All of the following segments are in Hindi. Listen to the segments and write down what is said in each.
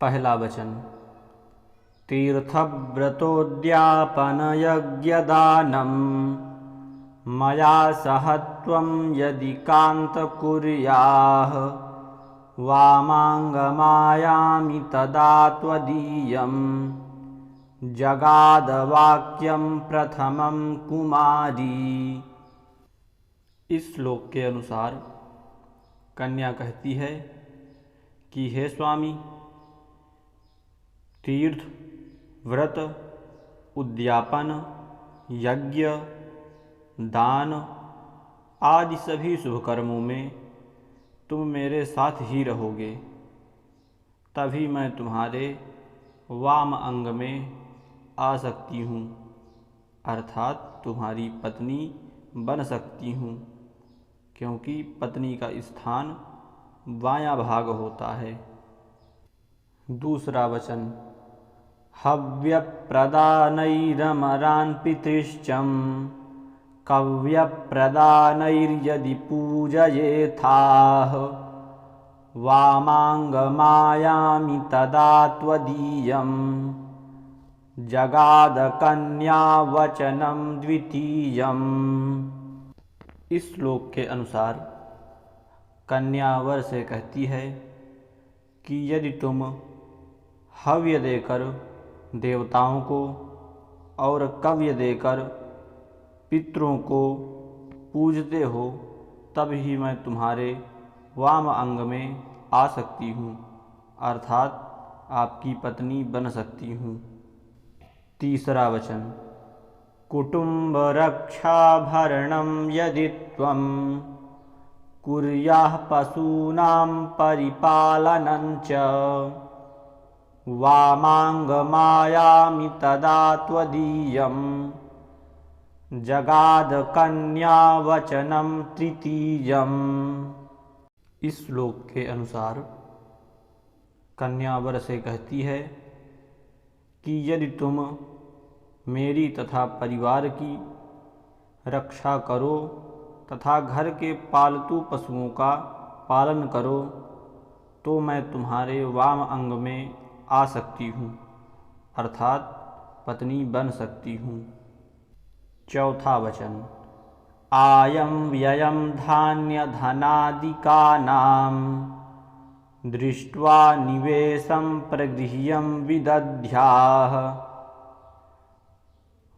पहला वचन। तीर्थव्रतोद्यापनयज्ञदानं मया सह त्वं यदि कान्तकुर्याः वामाङ्गमायामि तदा त्वदीयं जगादवाक्यं प्रथमं कुमारी। इस श्लोक के अनुसार कन्या कहती है कि हे स्वामी, तीर्थ, व्रत, उद्यापन, यज्ञ, दान आदि सभी शुभ कर्मों में तुम मेरे साथ ही रहोगे, तभी मैं तुम्हारे वाम अंग में आ सकती हूँ, अर्थात तुम्हारी पत्नी बन सकती हूँ, क्योंकि पत्नी का स्थान बायां भाग होता है। दूसरा वचन। हव्यप्रदानैरमरान् पितृश्चं कव्यप्रदानैर्यदि पूजयेथाः वामाङ्गमायामि तदा त्वदीयं जगादकन्यावचनं द्वितीयम्। इस श्लोक के अनुसार कन्या वर से कहती है कि यदि तुम हव्य देकर देवताओं को और कव्य देकर पितरों को पूजते हो, तब ही मैं तुम्हारे वाम अंग में आ सकती हूँ, अर्थात आपकी पत्नी बन सकती हूँ। तीसरा वचन। कुटुम्बरक्षाभरणं यदि त्वं कुर्याः पशूनां परिपालनं च वामाङ्गमायामि तदा त्वदीयं जगादकन्यावचनं तृतीयम्। इस श्लोक के अनुसार कन्या वर से कहती है कि यदि तुम मेरी तथा परिवार की रक्षा करो तथा घर के पालतू पशुओं का पालन करो, तो मैं तुम्हारे वाम अंग में आ सकती हूँ, अर्थात पत्नी बन सकती हूँ। चौथा वचन। आयं व्ययं धान्यधनादिकानां दृष्ट्वा निवेशं प्रगृह्यं विदध्याः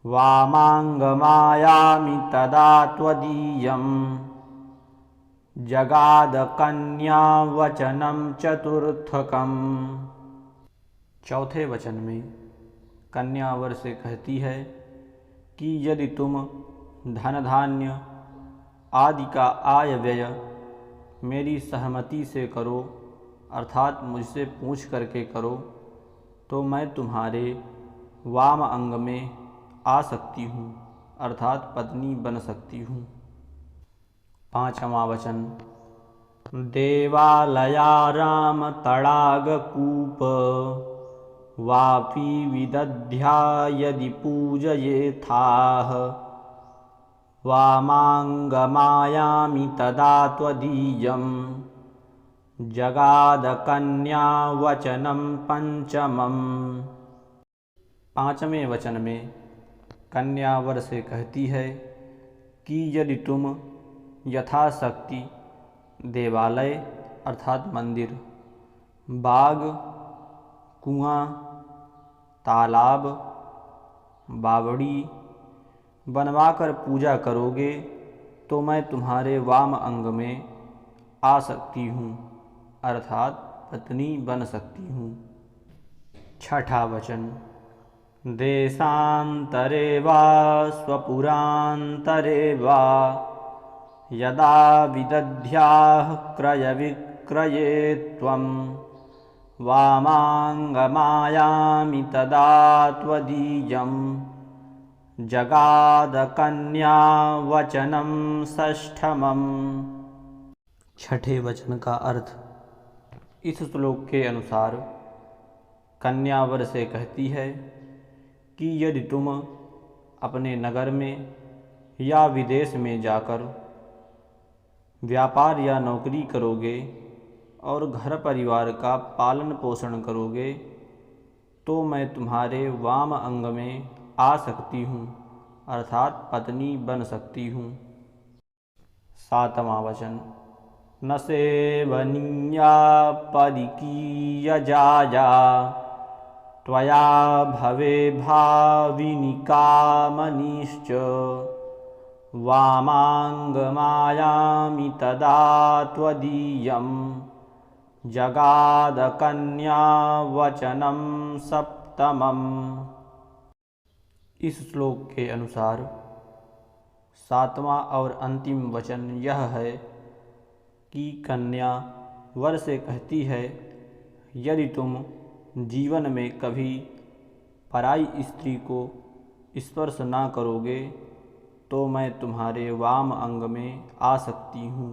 वामाङ्गमायामि तदा त्वदीयं जगादकन्यावचनं चतुर्थकम्। चौथे वचन में कन्या वर से कहती है कि यदि तुम धन धान्य आदि का आय व्यय मेरी सहमति से करो, अर्थात मुझसे पूछ करके करो, तो मैं तुम्हारे वाम अंग में आ सकती हूँ, अर्थात पत्नी बन सकती हूँ। पाँचवां वचन। देवालयाराम तडागकूप वापि विदध्या यदि पूजयेथाः वामाङ्गमायामि तदा त्वदीयं जगादकन्यावचनं पंचमम्। पाँचवें वचन में कन्या वर से कहती है कि यदि तुम यथाशक्ति देवालय अर्थात मंदिर, बाग, कुआं, तालाब, बावड़ी बनवाकर पूजा करोगे, तो मैं तुम्हारे वाम अंग में आ सकती हूँ, अर्थात पत्नी बन सकती हूँ। छठा वचन। देशान्तरे वा स्वपुरान्तरे वा यदा विदध्याः क्रयविक्रये त्वं वामाङ्गमायामि तदा त्वदीयं जगादकन्यावचनं षष्ठमम्। छठे वचन का अर्थ। इस श्लोक के अनुसार कन्या वर से कहती है कि यदि तुम अपने नगर में या विदेश में जाकर व्यापार या नौकरी करोगे और घर परिवार का पालन पोषण करोगे तो मैं तुम्हारे वाम अंग में आ सकती हूँ, अर्थात पत्नी बन सकती हूँ। 7वां वचन। न सेवनीया परिकीयजाया त्वया भवे भाविनी कामनीश्च वामाङ्गमायामि तदा त्वदीयं जगादकन्या वचनं 7। इस श्लोक के अनुसार 7वां और अंतिम वचन यह है कि कन्या वर से कहती है, यदि तुम जीवन में कभी पराई स्त्री को स्पर्श ना करोगे तो मैं तुम्हारे वाम अंग में आ सकती हूँ।